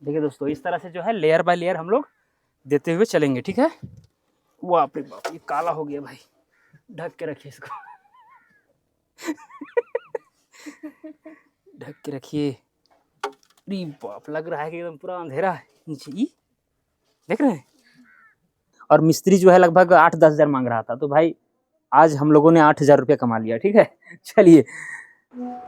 देखिए दोस्तों, इस तरह से जो है लेयर बाय लेयर हम लोग देते हुए चलेंगे, ठीक है। बाप रे बाप, ये काला हो गया भाई, ढक के रखिए इसको। ढक के रखिए। अरे बाप, लग रहा है कि एकदम पूरा अंधेरा है नीचे, ये देख रहे हैं। और मिस्त्री जो है लगभग 8-10 हज़ार मांग रहा था, तो भाई आज हम लोगों ने 8,000 रुपया कमा लिया, ठीक है। चलिए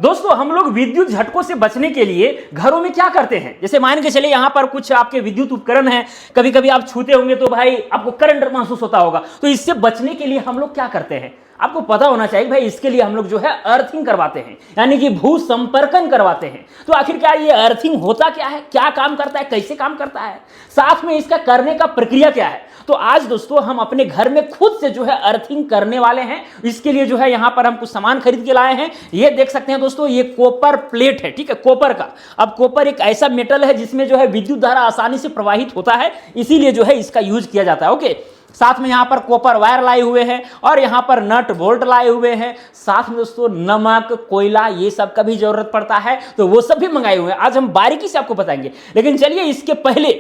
दोस्तों, हम लोग विद्युत झटकों से बचने के लिए घरों में क्या करते हैं, जैसे मान के चलिए यहाँ पर कुछ आपके विद्युत उपकरण हैं, कभी कभी आप छूते होंगे तो भाई आपको करंट महसूस होता होगा, तो इससे बचने के लिए हम लोग क्या करते हैं, आपको पता होना चाहिए भाई। इसके लिए हम लोग जो है अर्थिंग करवाते हैं, यानी कि भू संपर्कन करवाते हैं। तो आखिरकार ये अर्थिंग होता क्या है, क्या काम करता है, कैसे काम करता है, साथ में इसका करने का प्रक्रिया क्या है, तो आज दोस्तों हम अपने घर में खुद से जो है अर्थिंग करने वाले हैं। इसके लिए जो है यहां पर हम कुछ सामान खरीद के लाए हैं। ये देख सकते हैं दोस्तों, ये कॉपर प्लेट है, ठीक है, कॉपर का। अब कॉपर एक ऐसा मेटल है जिसमें जो है विद्युत धारा आसानी से प्रवाहित होता है, इसीलिए जो है इसका यूज किया जाता है। ओके, साथ में यहां पर कॉपर वायर लाए हुए हैं और यहां पर नट बोल्ट लाए हुए हैं। साथ में दोस्तों नमक, कोयला, ये सब का भी जरूरत पड़ता है, तो वो सब भी मंगाए हुए हैं। आज हम बारीकी से आपको बताएंगे, लेकिन चलिए इसके पहले,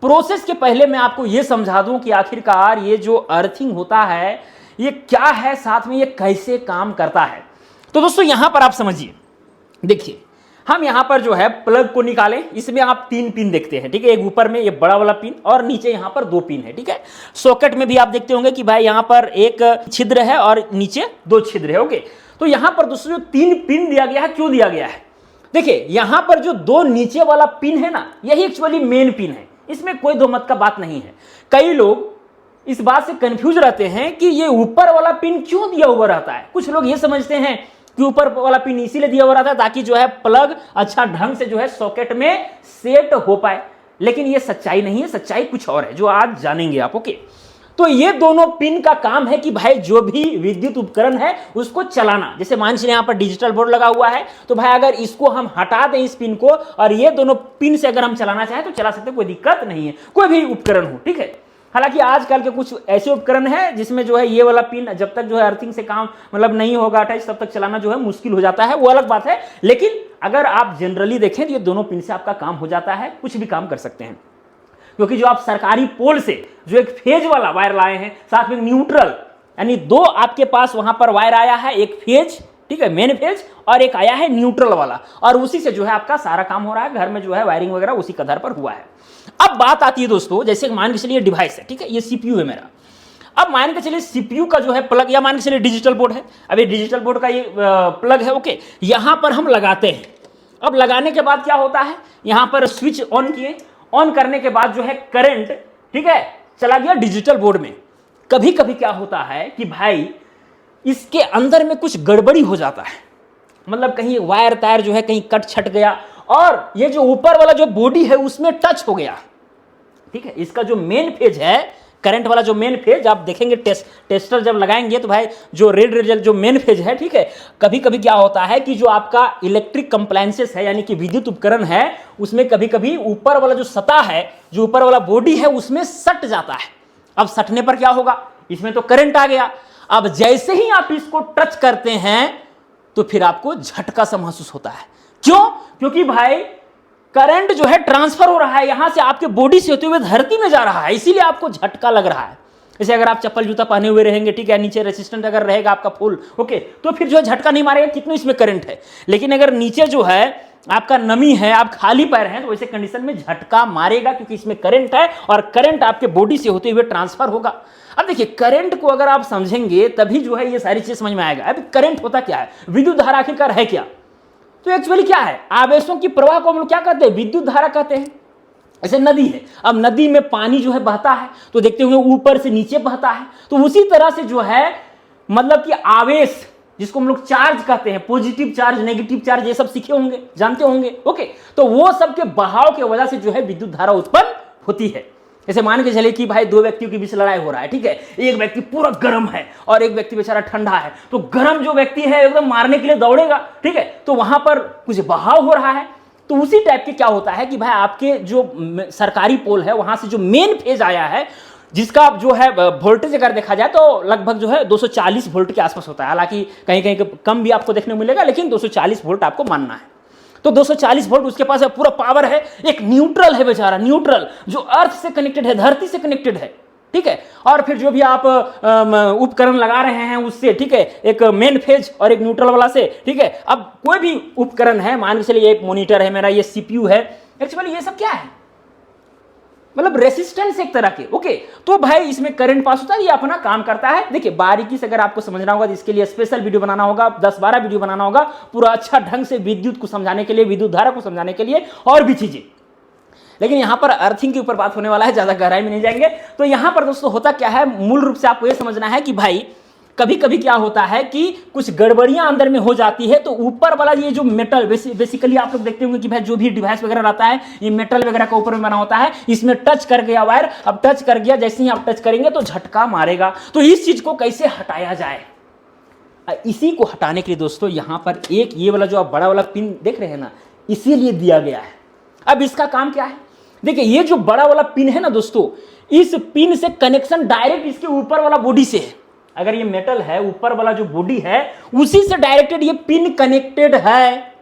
प्रोसेस के पहले मैं आपको यह समझा दूं कि आखिरकार ये जो अर्थिंग होता है ये क्या है, साथ में ये कैसे काम करता है। तो दोस्तों यहां पर आप समझिए, देखिए हम यहां पर जो है प्लग को निकालें, इसमें आप 3 पिन देखते हैं, ठीक है। एक ऊपर में ये बड़ा वाला पिन और नीचे यहां पर 2 पिन है, ठीक है। सॉकेट में भी आप देखते होंगे कि भाई यहां पर एक छिद्र है और नीचे 2 छिद्र है। ओके, तो यहां पर दोस्तों जो 3 पिन दिया गया है, क्यों दिया गया है, देखिए यहां पर जो 2 नीचे वाला पिन है ना, यही एक्चुअली मेन पिन है, इसमें कोई दो मत का बात नहीं है। कई लोग इस बात से कंफ्यूज रहते हैं कि ये ऊपर वाला पिन क्यों दिया हुआ रहता है। कुछ लोग ये समझते हैं कि ऊपर वाला पिन इसीलिए दिया हुआ रहता है ताकि जो है प्लग अच्छा ढंग से जो है सॉकेट में सेट हो पाए, लेकिन ये सच्चाई नहीं है, सच्चाई कुछ और है जो आज जानेंगे आप। ओके, तो ये दोनों पिन का काम है कि भाई जो भी विद्युत उपकरण है उसको चलाना। जैसे मान लीजिए यहां पर डिजिटल बोर्ड लगा हुआ है, तो भाई अगर इसको हम हटा दें इस पिन को और ये दोनों पिन से अगर हम चलाना चाहें तो चला सकते हैं, कोई दिक्कत नहीं है, कोई भी उपकरण हो, ठीक है। हालांकि आजकल के कुछ ऐसे उपकरण हैं जिसमें जो है ये वाला पिन जब तक जो है अर्थिंग से काम मतलब नहीं होगा अटैच, तब तक चलाना जो है मुश्किल हो जाता है, वो अलग बात है। लेकिन अगर आप जनरली देखें तो ये दोनों पिन से आपका काम हो जाता है, कुछ भी काम कर सकते हैं। क्योंकि जो आप सरकारी पोल से जो एक फेज वाला वायर लाए हैं, साथ में न्यूट्रल, यानी 2 आपके पास वहां पर वायर आया है, एक फेज, ठीक है, मेन फेज, और एक आया है न्यूट्रल वाला, और उसी से जो है आपका सारा काम हो रहा है। घर में जो है वायरिंग वगैरह उसी कदर पर हुआ है। अब बात आती है दोस्तों, जैसे मान के चलिए डिवाइस है, ठीक है, ये सीपीयू है मेरा। अब मान के चलिए सीपीयू का जो है प्लग, या मान के चलिए डिजिटल बोर्ड है, अब ये डिजिटल बोर्ड का ये प्लग है। ओके, यहां पर हम लगाते हैं। अब लगाने के बाद क्या होता है, यहां पर स्विच ऑन किए, ऑन करने के बाद जो है करंट, ठीक है, चला गया डिजिटल बोर्ड में। कभी कभी क्या होता है कि भाई इसके अंदर में कुछ गड़बड़ी हो जाता है, मतलब कहीं वायर तार जो है कहीं कट छट गया और ये जो ऊपर वाला जो बॉडी है उसमें टच हो गया, ठीक है। इसका जो मेन फेज है, करंट वाला जो मेन फेज, आप देखेंगे टेस्टर जब लगाएंगे तो भाई जो रेड रिजल्ट जो मेन फेज है, ठीक है, कभी कभी क्या होता है कि जो आपका इलेक्ट्रिक कंप्लायंसेस है, यानी कि विद्युत उपकरण है, उसमें कभी कभी ऊपर वाला जो सतह है, जो ऊपर वाला बॉडी है, उसमें सट जाता है। अब सटने पर क्या होगा, इसमें तो करंट आ गया। अब जैसे ही आप इसको टच करते हैं तो फिर आपको झटका सा महसूस होता है। क्यों? क्योंकि भाई करंट जो है ट्रांसफर हो रहा है, यहां से आपके बॉडी से होते हुए धरती में जा रहा है, इसीलिए आपको झटका लग रहा है। जैसे अगर आप चप्पल जूता पहने हुए रहेंगे, ठीक है, नीचे रेसिस्टेंट अगर रहेगा आपका फुल, ओके, तो फिर जो है झटका नहीं मारेगा, कितना इसमें करंट है। लेकिन अगर नीचे जो है आपका नमी है, आप खाली पैर हैं, तो वैसे कंडीशन में झटका मारेगा, क्योंकि इसमें करंट है और करंट आपके बॉडी से होते हुए ट्रांसफर होगा। अब देखिए, करंट को अगर आप समझेंगे तभी जो है ये सारी चीज समझ में आएगा। अब करंट होता क्या है, विद्युत धारा आखिरकार है क्या, तो एक्चुअली क्या है, आवेशों की प्रवाह को हम लोग क्या कहते हैं, विद्युत धारा कहते हैं। ऐसे नदी है, अब नदी में पानी जो है बहता है, तो देखते होंगे ऊपर से नीचे बहता है, तो उसी तरह से जो है मतलब कि आवेश, जिसको हम लोग चार्ज कहते हैं, पॉजिटिव चार्ज, नेगेटिव चार्ज, ये सब सीखे होंगे, जानते होंगे। ओके, तो वो सब के बहाव की वजह से जो है विद्युत धारा उत्पन्न होती है। जैसे मान के चले कि भाई 2 व्यक्तियों के बीच लड़ाई हो रहा है, ठीक है, एक व्यक्ति पूरा गर्म है और एक व्यक्ति बेचारा ठंडा है, तो गर्म जो व्यक्ति है एकदम मारने के लिए दौड़ेगा, ठीक है, तो वहां पर कुछ बहाव हो रहा है। तो उसी टाइप के क्या होता है कि भाई आपके जो सरकारी पोल है वहां से जो मेन फेज आया है, जिसका जो है वोल्टेज अगर देखा जाए तो लगभग जो है 240 वोल्ट के आसपास होता है। हालांकि कहीं कहीं कम भी आपको देखने को मिलेगा, लेकिन 240 वोल्ट आपको मानना है। तो 240 वोल्ट उसके पास है, पूरा पावर है। एक न्यूट्रल है बेचारा, न्यूट्रल जो अर्थ से कनेक्टेड है, धरती से कनेक्टेड है, ठीक है। और फिर जो भी आप उपकरण लगा रहे हैं उससे, ठीक है, एक मेन फेज और एक न्यूट्रल वाला से, ठीक है। अब कोई भी उपकरण है, मान के चलिए एक मॉनिटर है मेरा, ये सीपीयू है, एक्चुअली ये सब क्या है, मतलब रेसिस्टेंस एक तरह के, ओके। तो भाई इसमें करंट पास होता है, ये अपना काम करता है। देखिए बारीकी से अगर आपको समझना होगा तो इसके लिए स्पेशल वीडियो बनाना होगा, 10-12 वीडियो बनाना होगा, पूरा अच्छा ढंग से विद्युत को समझाने के लिए, विद्युत धारा को समझाने के लिए और भी चीजें। लेकिन यहां पर अर्थिंग के ऊपर बात होने वाला है, ज्यादा गहराई में नहीं जाएंगे। तो यहां पर दोस्तों होता क्या है, मूल रूप से आपको यह समझना है कि भाई कभी कभी क्या होता है कि कुछ गड़बड़ियां अंदर में हो जाती है, तो ऊपर वाला ये जो मेटल, बेसिकली आप लोग देखते होंगे कि भाई जो भी डिवाइस वगैरह रहता है ये मेटल वगैरह का ऊपर में बना होता है, इसमें टच कर गया वायर, अब टच कर गया, जैसे ही आप टच करेंगे तो झटका मारेगा। तो इस चीज को कैसे हटाया जाए, इसी को हटाने के लिए दोस्तों यहां पर एक ये वाला जो आप बड़ा वाला पिन देख रहे हैं ना, इसीलिए दिया गया है। अब इसका काम क्या है, देखिए ये जो बड़ा वाला पिन है ना दोस्तों, इस पिन से कनेक्शन डायरेक्ट इसके ऊपर वाला बॉडी से है। अगर ये मेटल है, ऊपर वाला जो बॉडी है उसी से डायरेक्टेड ये पिन कनेक्टेड है।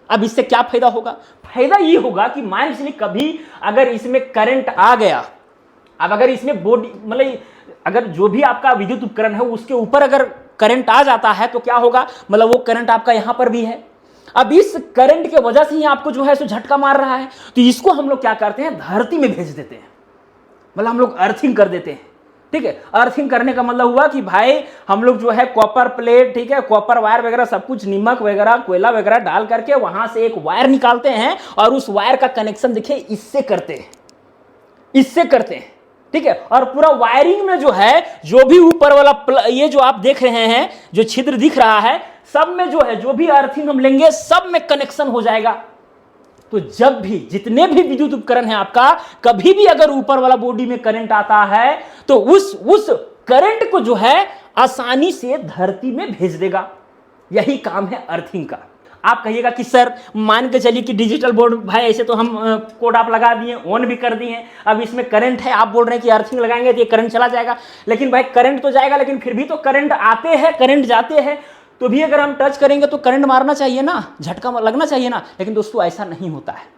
अब इससे क्या फायदा होगा, फायदा ये होगा कि मान लीजिए कभी अगर इसमें करंट आ गया, अब अगर इसमें बॉडी मतलब अगर जो भी आपका विद्युत उपकरण है उसके ऊपर अगर करंट आ जाता है तो क्या होगा, मतलब वो करंट आपका यहां पर भी है। अब इस करंट के वजह से ही आपको जो है सो झटका मार रहा है, तो इसको हम लोग क्या करते हैं, धरती में भेज देते हैं, मतलब हम लोग अर्थिंग कर देते हैं, ठीक है। अर्थिंग करने का मतलब हुआ कि भाई हम लोग जो है कॉपर प्लेट, ठीक है, कॉपर वायर वगैरह सब कुछ, नमक वगैरह, कोयला वगैरह डाल करके वहां से एक वायर निकालते हैं और उस वायर का कनेक्शन देखिए इससे करते हैं, इससे करते हैं, ठीक है। और पूरा वायरिंग में जो है जो भी ऊपर वाला ये जो आप देख रहे हैं जो छिद्र दिख रहा है, सब में जो है जो भी अर्थिंग हम लेंगे सब में कनेक्शन हो जाएगा। तो जब भी जितने भी विद्युत उपकरण है आपका, कभी भी अगर ऊपर वाला बॉडी में करंट आता है तो उस करंट को जो है आसानी से धरती में भेज देगा। यही काम है अर्थिंग का। आप कहिएगा कि सर मान के चलिए कि डिजिटल बोर्ड, भाई ऐसे तो हम कोड आप लगा दिए, ऑन भी कर दिए, अब इसमें करंट है, आप बोल रहे हैं कि अर्थिंग लगाएंगे तो ये करंट चला जाएगा। लेकिन भाई करंट तो जाएगा, लेकिन फिर भी तो करंट आते हैं, करंट जाते हैं, तो भी अगर हम टच करेंगे तो करंट मारना चाहिए ना, झटका लगना चाहिए ना। लेकिन दोस्तों ऐसा नहीं होता है।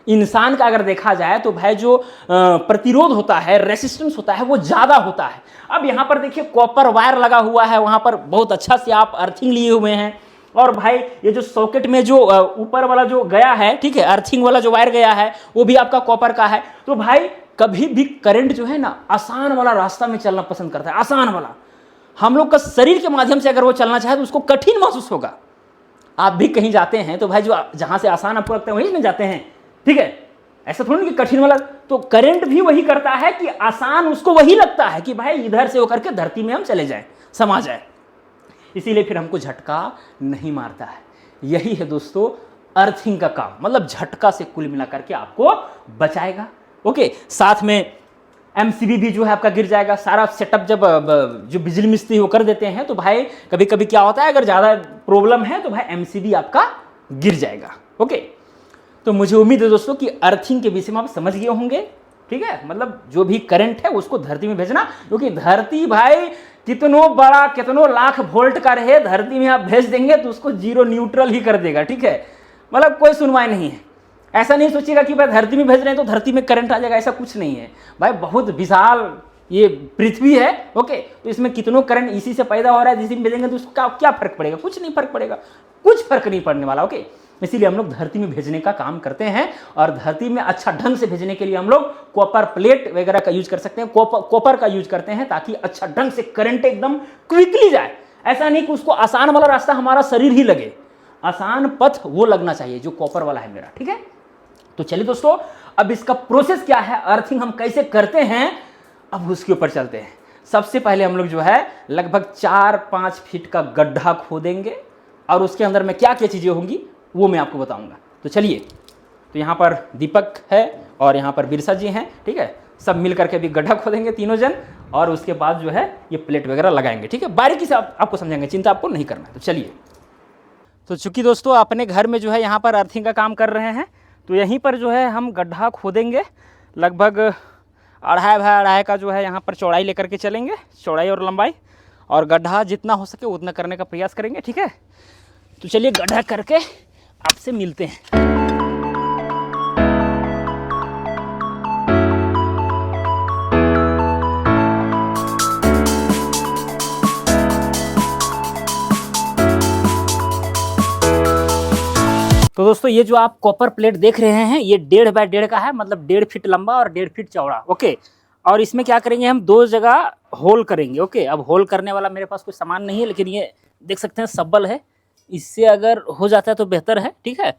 इंसान का अगर देखा जाए तो भाई जो प्रतिरोध होता है, रेसिस्टेंस होता है, वो ज्यादा होता है। अब यहां पर देखिए कॉपर वायर लगा हुआ है, वहां पर बहुत अच्छा से आप अर्थिंग लिए हुए हैं, और भाई ये जो सॉकेट में जो ऊपर वाला जो गया है, ठीक है, अर्थिंग वाला जो वायर गया है वो भी आपका कॉपर का है। तो भाई कभी भी करंट जो है ना आसान वाला रास्ता में चलना पसंद करता है, आसान वाला। हम लोग का शरीर के माध्यम से अगर वो चलना चाहे तो उसको कठिन महसूस होगा। आप भी कहीं जाते हैं तो भाई जो जहां से आसान आपको लगता है वहीं में जाते हैं, ठीक है, ऐसा थोड़ा नहीं कि कठिन वाला। तो करंट भी वही करता है कि आसान उसको वही लगता है कि भाई इधर से होकर के धरती में हम चले जाएं, समा जाए, इसीलिए फिर हमको झटका नहीं मारता है। यही है दोस्तों अर्थिंग का काम, मतलब झटका से कुल मिलाकर के आपको बचाएगा। ओके, साथ में एमसीबी भी जो है आपका गिर जाएगा। सारा सेटअप जब जो बिजली मिस्त्री वो कर देते हैं तो भाई कभी कभी क्या होता है, अगर ज़्यादा प्रॉब्लम है तो भाई एमसीबी आपका गिर जाएगा। ओके, तो मुझे उम्मीद है दोस्तों कि अर्थिंग के विषय में आप समझ गए होंगे, ठीक है। मतलब जो भी करंट है उसको धरती में भेजना, क्योंकि धरती भाई कितनों बड़ा कितनों लाख वोल्ट का रहे, धरती में आप भेज देंगे तो उसको जीरो न्यूट्रल ही कर देगा, ठीक है। मतलब कोई सुनवाई नहीं है। ऐसा नहीं सोचिएगा कि भाई धरती में भेज रहे हैं तो धरती में करंट आ जाएगा, ऐसा कुछ नहीं है भाई। बहुत विशाल ये पृथ्वी है, ओके, तो इसमें कितनों करंट इसी से पैदा हो रहा है, जिसी में भेजेंगे तो उसका क्या फर्क पड़ेगा, कुछ नहीं फर्क पड़ेगा, कुछ फर्क नहीं पड़ने वाला। ओके, इसीलिए हम लोग धरती में भेजने का काम करते हैं, और धरती में अच्छा ढंग से भेजने के लिए हम लोग कॉपर प्लेट वगैरह का यूज कर सकते हैं, कॉपर का यूज करते हैं, ताकि अच्छा ढंग से करंट एकदम क्विकली जाए। ऐसा नहीं कि उसको आसान वाला रास्ता हमारा शरीर ही लगे, आसान पथ वो लगना चाहिए जो कॉपर वाला है मेरा, ठीक है। तो चलिए दोस्तों, अब इसका प्रोसेस क्या है, अर्थिंग हम कैसे करते हैं, अब उसके ऊपर चलते हैं। सबसे पहले हम लोग जो है लगभग 4-5 फीट का गड्ढा खोदेंगे, और उसके अंदर में क्या क्या चीजें होंगी वो मैं आपको बताऊंगा। तो चलिए, तो यहाँ पर दीपक है और यहाँ पर बिरसा जी हैं, ठीक है, सब मिल करके अभी गड्ढा खोदेंगे तीनों जन, और उसके बाद जो है ये प्लेट वगैरह लगाएंगे, ठीक है। बारीकी से आपको समझाएंगे, चिंता आपको नहीं करना है। तो चलिए, तो चूंकि दोस्तों अपने घर में जो है यहाँ पर अर्थिंग का काम कर रहे हैं, तो यहीं पर जो है हम गड्ढा खोदेंगे। लगभग 2.5 बाय 2.5 का जो है यहाँ पर चौड़ाई लेकर के चलेंगे, चौड़ाई और लंबाई, और गड्ढा जितना हो सके उतना करने का प्रयास करेंगे, ठीक है। तो चलिए गड्ढा करके आपसे मिलते हैं। तो दोस्तों ये जो आप कॉपर प्लेट देख रहे हैं ये 1.5 बाय 1.5 का है, मतलब 1.5 फीट लंबा और 1.5 फीट चौड़ा। ओके, और इसमें क्या करेंगे हम 2 जगह होल करेंगे। ओके, अब होल करने वाला मेरे पास कोई सामान नहीं है, लेकिन ये देख सकते हैं सब्बल है, इससे अगर हो जाता है तो बेहतर है। ठीक है,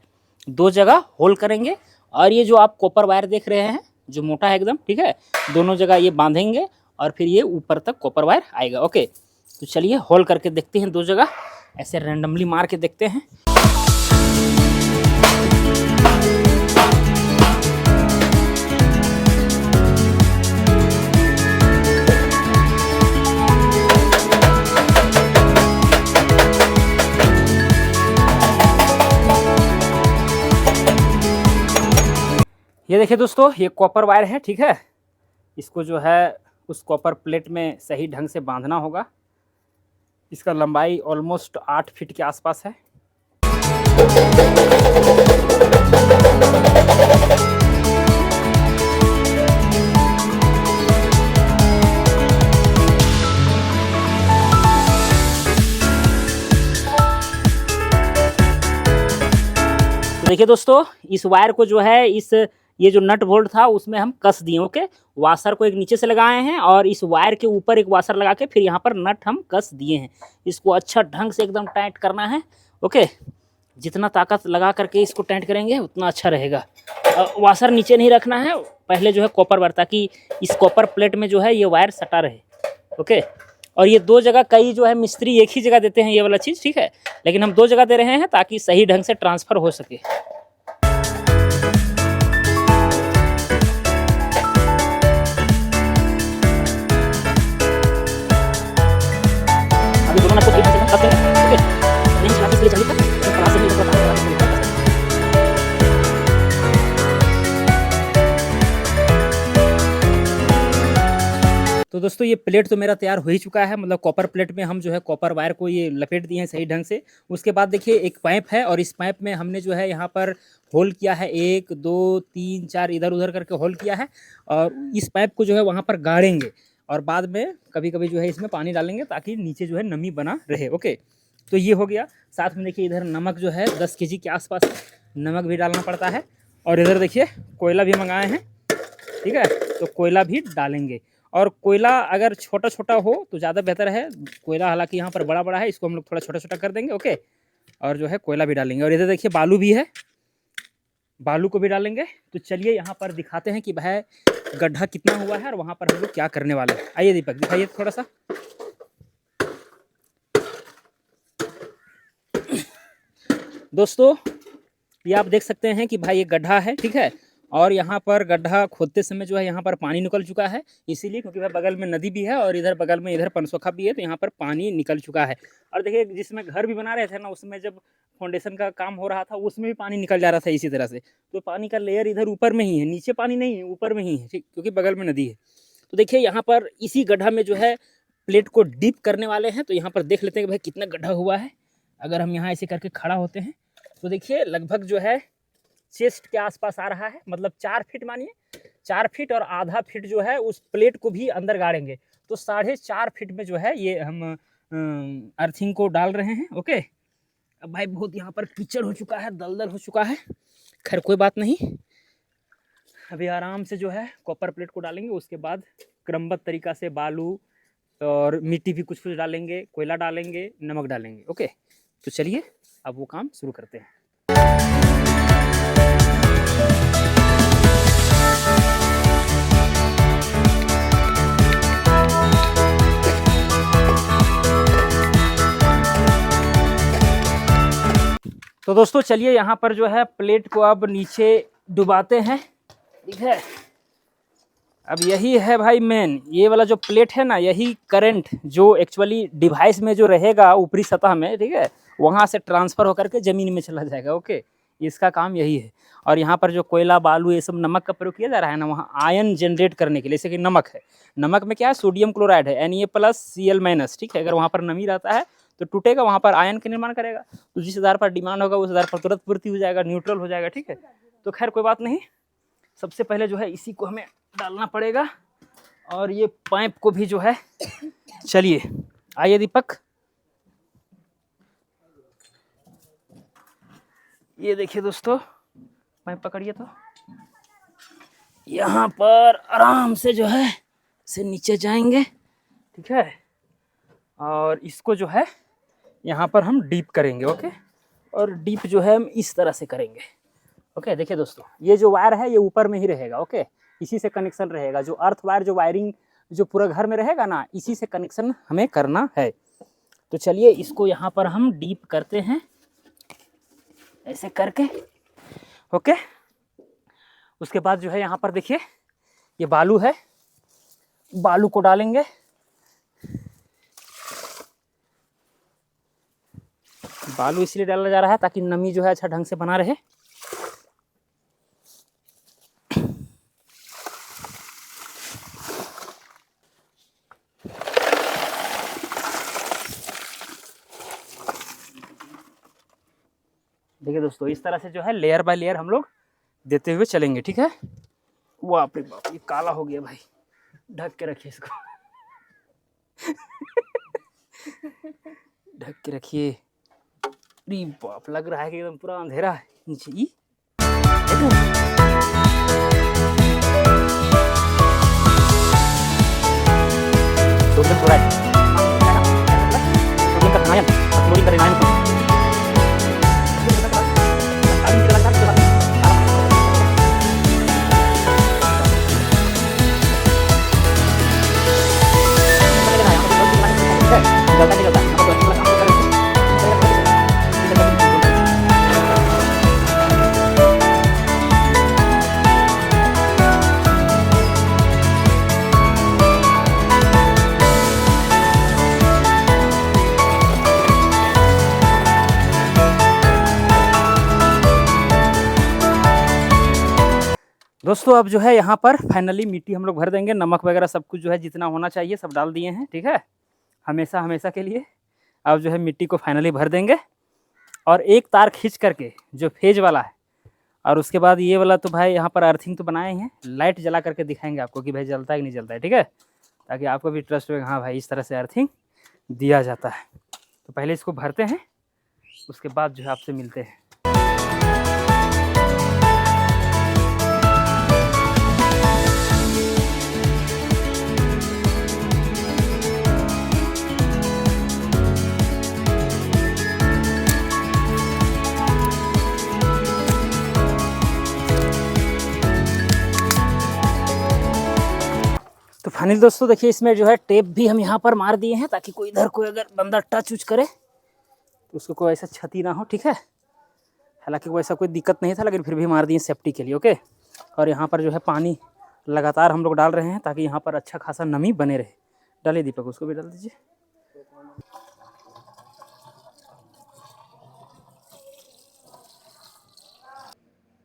2 जगह होल करेंगे और ये जो आप कॉपर वायर देख रहे हैं जो मोटा है एकदम, ठीक है, दोनों जगह ये बांधेंगे और फिर ये ऊपर तक कॉपर वायर आएगा। ओके, तो चलिए होल करके देखते हैं 2 जगह, ऐसे रैंडमली मार के देखते हैं। ये देखिए दोस्तों, ये कॉपर वायर है, ठीक है, इसको जो है उस कॉपर प्लेट में सही ढंग से बांधना होगा। इसका लंबाई ऑलमोस्ट 8 फीट के आसपास है। तो देखिए दोस्तों, इस वायर को जो है ये जो नट बोल्ट था उसमें हम कस दिए। ओके, वाशर को एक नीचे से लगाए हैं और इस वायर के ऊपर एक वाशर लगा के फिर यहाँ पर नट हम कस दिए हैं। इसको अच्छा ढंग से एकदम टाइट करना है। ओके, जितना ताकत लगा करके इसको टाइट करेंगे उतना अच्छा रहेगा। वाशर नीचे नहीं रखना है, पहले जो है कॉपर वायर, ताकि इस कॉपर प्लेट में जो है ये वायर सटा रहे। ओके, और ये 2 जगह, कई जो है मिस्त्री एक ही जगह देते हैं ये वाला चीज़, ठीक है, लेकिन हम 2 जगह दे रहे हैं ताकि सही ढंग से ट्रांसफ़र हो सके। अभी दोनों को कस देंगे। ओके, नहीं चलाते इसलिए चाहिए था, क्लास से नहीं करता। तो दोस्तों ये प्लेट तो मेरा तैयार हो ही चुका है, मतलब कॉपर प्लेट में हम जो है कॉपर वायर को ये लपेट दिए हैं सही ढंग से। उसके बाद देखिए एक पाइप है और इस पाइप में हमने जो है यहाँ पर होल किया है, 1 2 3 4 इधर उधर करके होल किया है और इस पाइप को जो है वहाँ पर गाड़ेंगे और बाद में कभी कभी जो है इसमें पानी डालेंगे ताकि नीचे जो है नमी बना रहे। ओके, तो ये हो गया। साथ में देखिए इधर नमक जो है 10 kg के आसपास नमक भी डालना पड़ता है और इधर देखिए कोयला भी मंगाए हैं, ठीक है, तो कोयला भी डालेंगे। और कोयला अगर छोटा छोटा हो तो ज़्यादा बेहतर है। कोयला हालांकि यहाँ पर बड़ा बड़ा है, इसको हम लोग थोड़ा छोटा छोटा कर देंगे। ओके, और जो है कोयला भी डालेंगे और इधर देखिए बालू भी है, बालू को भी डालेंगे। तो चलिए यहाँ पर दिखाते हैं कि भाई गड्ढा कितना हुआ है और वहाँ पर हम लोग क्या करने वाले हैं। आइए दीपक दिखाइए थोड़ा सा। दोस्तों ये आप देख सकते हैं कि भाई ये गड्ढा है, ठीक है, और यहाँ पर गड्ढा खोदते समय जो है यहाँ पर पानी निकल चुका है, इसीलिए क्योंकि भाई बगल में नदी भी है और इधर बगल में इधर पनसोखा भी है, तो यहाँ पर पानी निकल चुका है। और देखिए जिसमें घर भी बना रहे थे ना, उसमें जब फाउंडेशन का काम हो रहा था उसमें भी पानी निकल जा रहा था इसी तरह से। तो पानी का लेयर इधर ऊपर में ही है, नीचे पानी नहीं है, ऊपर में ही है, ठीक, क्योंकि बगल में नदी है। तो देखिए यहाँ पर इसी गड्ढा में जो है प्लेट को डीप करने वाले हैं। तो यहाँ पर देख लेते हैं कि भाई कितना गड्ढा हुआ है। अगर हम यहाँ ऐसे करके खड़ा होते हैं तो देखिए लगभग जो है चेस्ट के आसपास आ रहा है, मतलब 4 फीट, मानिए 4 फीट और आधा फीट जो है उस प्लेट को भी अंदर गाड़ेंगे, तो 4.5 फीट में जो है ये हम अर्थिंग को डाल रहे हैं। ओके, अब भाई बहुत यहाँ पर कीचड़ हो चुका है, दलदल हो चुका है, खैर कोई बात नहीं, अभी आराम से जो है कॉपर प्लेट को डालेंगे। उसके बाद क्रमबद्ध तरीका से बालू और मिट्टी भी कुछ कुछ डालेंगे, कोयला डालेंगे, नमक डालेंगे। ओके, तो चलिए अब वो काम शुरू करते हैं। तो दोस्तों चलिए यहाँ पर जो है प्लेट को अब नीचे डुबाते हैं, ठीक है। अब यही है भाई मेन, ये वाला जो प्लेट है ना, यही करंट जो एक्चुअली डिवाइस में जो रहेगा ऊपरी सतह में, ठीक है, वहाँ से ट्रांसफ़र होकर के ज़मीन में चला जाएगा। ओके, इसका काम यही है। और यहाँ पर जो कोयला बालू ये सब नमक का प्रयोग किया जा रहा है ना, वहाँ आयन जनरेट करने के लिए, जैसे कि नमक है, नमक में क्या है, सोडियम क्लोराइड है, Na+Cl-, ठीक है। अगर वहाँ पर नमी रहता है तो टूटेगा, वहाँ पर आयन का निर्माण करेगा, तो जिस आधार पर डिमांड होगा उस आधार पर तुरंत पूर्ति हो जाएगा, न्यूट्रल हो जाएगा, ठीक है। तो खैर कोई बात नहीं, सबसे पहले जो है इसी को हमें डालना पड़ेगा, और ये पाइप को भी जो है, चलिए आइए दीपक, ये देखिए दोस्तों, पाइप पकड़िए, तो यहाँ पर आराम से जो है से नीचे जाएंगे, ठीक है, और इसको जो है यहाँ पर हम डीप करेंगे, ओके, और डीप जो है हम इस तरह से करेंगे, ओके। देखिए दोस्तों, ये जो वायर है ये ऊपर में ही रहेगा, ओके, इसी से कनेक्शन रहेगा, जो अर्थ वायर जो वायरिंग जो पूरा घर में रहेगा ना, इसी से कनेक्शन हमें करना है। तो चलिए इसको यहाँ पर हम डीप करते हैं ऐसे करके, ओके। उसके बाद जो है यहाँ पर देखिए ये बालू है, बालू को डालेंगे, बालू इसलिए डाला जा रहा है ताकि नमी जो है अच्छा ढंग से बना रहे। देखिए दोस्तों, इस तरह से जो है लेयर बाय लेयर हम लोग देते हुए चलेंगे, ठीक है। बाप रे बाप, ये काला हो गया भाई, ढक के रखिए इसको ढक के रखिए। अरे बाप, लग रहा है कि एकदम पूरा अंधेरा है नीचे। दोस्तों अब जो है यहाँ पर फाइनली मिट्टी हम लोग भर देंगे, नमक वगैरह सब कुछ जो है जितना होना चाहिए सब डाल दिए हैं, ठीक है, हमेशा हमेशा के लिए। अब जो है मिट्टी को फाइनली भर देंगे, और एक तार खींच करके जो फेज वाला है, और उसके बाद ये वाला तो भाई यहाँ पर अर्थिंग तो बनाए हैं, लाइट जला करके दिखाएंगे आपको कि भाई जलता है कि नहीं जलता है, ठीक है, ताकि आपको भी ट्रस्ट हो, हाँ भाई इस तरह से अर्थिंग दिया जाता है। तो पहले इसको भरते हैं, उसके बाद जो है आपसे मिलते हैं। तो फाइनली दोस्तों देखिए, इसमें जो है टेप भी हम यहाँ पर मार दिए हैं, ताकि कोई इधर कोई अगर बंदा टच उच करे तो उसको कोई ऐसा क्षति ना हो, ठीक है। हालांकि कोई ऐसा कोई दिक्कत नहीं था, लेकिन फिर भी मार दिए सेफ्टी के लिए, ओके। और यहाँ पर जो है पानी लगातार हम लोग डाल रहे हैं, ताकि यहाँ पर अच्छा खासा नमी बने रहे। डालिए दीपक, उसको भी डाल दीजिए।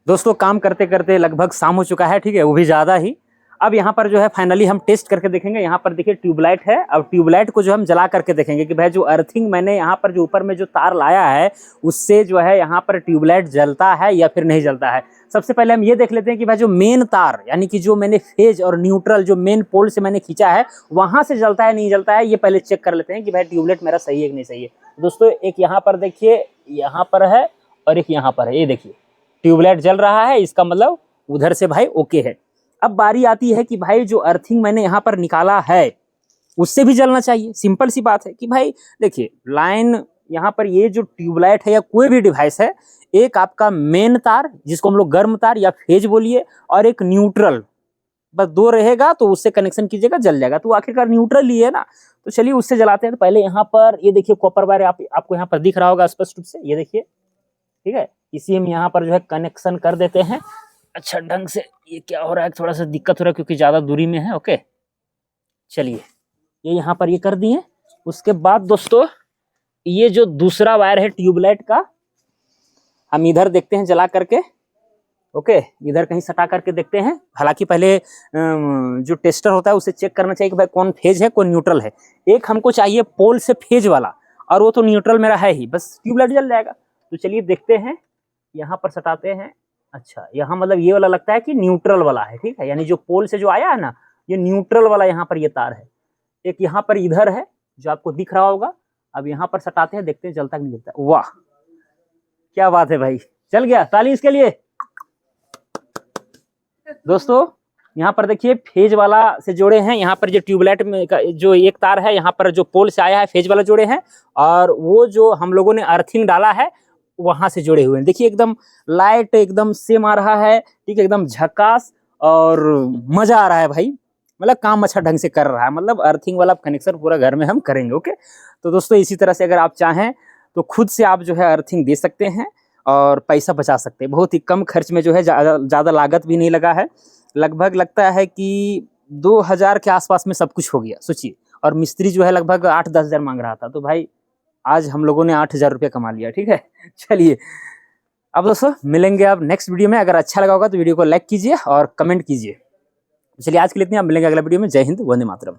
दोस्तों काम करते करते लगभग शाम हो चुका है, ठीक है, वो भी ज़्यादा ही। अब यहाँ पर जो है फाइनली हम टेस्ट करके देखेंगे। यहाँ पर देखिए ट्यूबलाइट है, अब ट्यूबलाइट को जो हम जला करके देखेंगे कि भाई जो अर्थिंग मैंने यहाँ पर जो ऊपर में जो तार लाया है उससे जो है यहाँ पर ट्यूबलाइट जलता है या फिर नहीं जलता है। सबसे पहले हम ये देख लेते हैं कि भाई जो मेन तार यानी कि जो मैंने फेज और न्यूट्रल जो मेन पोल से मैंने खींचा है वहाँ से जलता है नहीं जलता है, ये पहले चेक कर लेते हैं कि भाई ट्यूबलाइट मेरा सही है कि नहीं सही है। दोस्तों एक यहाँ पर देखिए, यहाँ पर है और एक यहाँ पर है, ये देखिए ट्यूबलाइट जल रहा है, इसका मतलब उधर से भाई ओके है। अब बारी आती है कि भाई जो अर्थिंग मैंने यहाँ पर निकाला है उससे भी जलना चाहिए। सिंपल सी बात है कि भाई देखिए लाइन यहाँ पर ये जो ट्यूबलाइट है या कोई भी डिवाइस है, एक आपका मेन तार जिसको हम लोग गर्म तार या फेज बोलिए और एक न्यूट्रल, बस दो रहेगा तो उससे कनेक्शन कीजिएगा जल जाएगा। तो आखिरकार न्यूट्रल ही है ना, तो चलिए उससे जलाते हैं। तो पहले यहाँ पर ये देखिए कॉपर वायर आपको यहाँ पर दिख रहा होगा स्पष्ट रूप से, ये देखिए ठीक है, इसी हम यहाँ पर जो है कनेक्शन कर देते हैं अच्छा ढंग से। ये क्या हो रहा है, थोड़ा सा दिक्कत हो रहा है क्योंकि ज्यादा दूरी में है। ओके चलिए ये यहाँ पर ये कर दिए। उसके बाद दोस्तों ये जो दूसरा वायर है ट्यूबलाइट का, हम इधर देखते हैं जला करके। ओके इधर कहीं सटा करके देखते हैं। हालांकि पहले जो टेस्टर होता है उसे चेक करना चाहिए कि भाई कौन फेज है कौन न्यूट्रल है। एक हमको चाहिए पोल से फेज वाला और वो तो न्यूट्रल मेरा है ही, बस ट्यूबलाइट जल जाएगा। तो चलिए देखते हैं, यहाँ पर सटाते हैं। अच्छा, यहाँ मतलब ये वाला लगता है कि न्यूट्रल वाला है, ठीक है, यानी जो पोल से जो आया है ना, ये न्यूट्रल वाला यहाँ पर ये तार है। एक यहाँ पर इधर है जो आपको दिख रहा होगा। अब यहाँ पर सटाते हैं, देखते हैं जलता कि नहीं जलता। वाह क्या बात है भाई, चल गया, ताली इसके लिए। दोस्तों यहाँ पर देखिए फेज वाला से जोड़े हैं, यहाँ पर जो ट्यूबलाइट में का जो एक तार है, यहाँ पर जो पोल से आया है फेज वाला जोड़े हैं, और वो जो हम लोगों ने अर्थिंग डाला है वहां से जुड़े हुए हैं। देखिए एकदम लाइट एकदम सेम आ रहा है, ठीक है, एकदम झकास और मजा आ रहा है भाई, मतलब काम अच्छा ढंग से कर रहा है, मतलब अर्थिंग वाला कनेक्शन पूरा घर में हम करेंगे। ओके, तो दोस्तों इसी तरह से अगर आप चाहें तो खुद से आप जो है अर्थिंग दे सकते हैं और पैसा बचा सकते हैं। बहुत ही कम खर्च में जो है, ज़्यादा लागत भी नहीं लगा है। लगभग लगता है कि 2000 के आसपास में सब कुछ हो गया, सोचिए। और मिस्त्री जो है लगभग 8-10 हज़ार मांग रहा था, तो भाई आज हम लोगों ने 8000 रुपये कमा लिया, ठीक है। चलिए अब दोस्तों मिलेंगे अब नेक्स्ट वीडियो में। अगर अच्छा लगा होगा तो वीडियो को लाइक कीजिए और कमेंट कीजिए। चलिए आज के लिए इतना, मिलेंगे अगला वीडियो में। जय हिंद, वंदे मातरम।